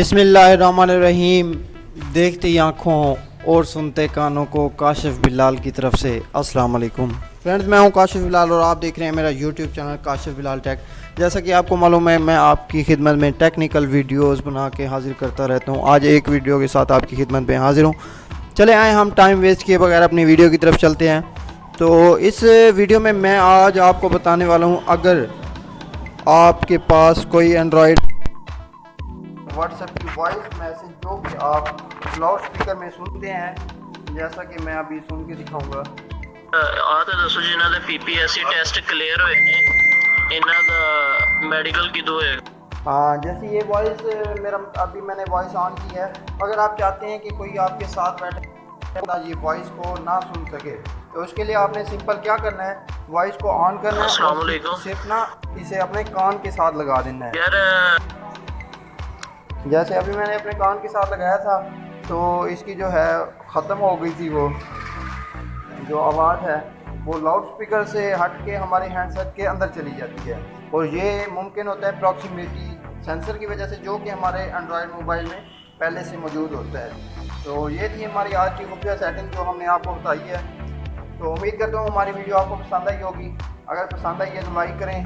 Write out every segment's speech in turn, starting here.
बिस्मिल्लाहिर्रहमानिर्रहीम। देखती आँखों और सुनते कानों को काशिफ बिलाल की तरफ से अस्सलाम वालेकुम। फ्रेंड्स, मैं हूं काशिफ बिलाल और आप देख रहे हैं मेरा YouTube channel Kashif Bilal tech. जैसा कि आपको मालूम है, मैं आपकी खिदमत में टेक्निकल वीडियोस बना के हाजिर करता रहता हूं। आज एक वीडियो के साथ आपकी खिदमत में हाजिर हूं। चले आए हम टाइम वेस्ट किए बगैर अपनी वीडियो की तरफ चलते हैं। तो इस वीडियो में मैं आज आपको बताने वाला हूँ, अगर आपके पास कोई एंड्रॉयड व्हाट्सएप की वॉइस मैसेज जो कि आप लाउड स्पीकर में सुनते हैं, जैसा कि मैं अभी सुन के दिखाऊंगा। ਆ ਤਾਂ ਦੱਸੋ ਜੀ, ਇਹਨਾਂ ਦੇ ਪੀਪੀਐਸਸੀ ਟੈਸਟ ਕਲੀਅਰ ਹੋਏ ਨੇ, ਇਹਨਾਂ ਦਾ ਮੈਡੀਕਲ किदों होएगा? हाँ, जैसे ये वॉइस मेरा अभी मैंने वॉइस ऑन की है। अगर आप चाहते हैं कि कोई आपके साथ बैठे ये वॉइस को ना सुन सके, तो उसके लिए आपने सिंपल क्या करना है, वॉइस को ऑन करना है अस्सलाम और वालेकुम। सिर्फ ना इसे अपने कान के साथ लगा देना है। यार जैसे अभी मैंने अपने कान के साथ लगाया था तो इसकी जो है ख़त्म हो गई थी, वो जो आवाज़ है वो लाउड स्पीकर से हट के हमारे हैंडसेट के अंदर चली जाती है। और ये मुमकिन होता है प्रॉक्सिमिटी सेंसर की वजह से, जो कि हमारे एंड्रॉयड मोबाइल में पहले से मौजूद होता है। तो ये थी हमारी आज की खुफिया सेटिंग जो हमने आपको बताई है। तो उम्मीद करता हूँ हमारी वीडियो आपको पसंद आई होगी। अगर पसंद आई है तो लाइक करें,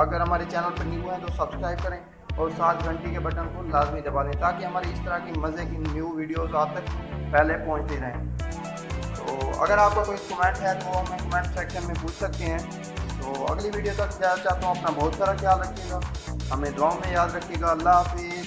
अगर हमारे चैनल पर न्यू हैं तो सब्सक्राइब करें और साथ घंटी के बटन को लाजमी दबा दें, ताकि हमारी इस तरह की मज़े की न्यू वीडियोस आप तक पहले पहुंचती रहें। तो अगर आपका कोई कमेंट है तो वो हमें कमेंट सेक्शन में पूछ सकते हैं। तो अगली वीडियो तक जाना चाहता हूँ। अपना बहुत सारा ख्याल रखिएगा, हमें दुआओं में याद रखिएगा। अल्लाह हाफिज़।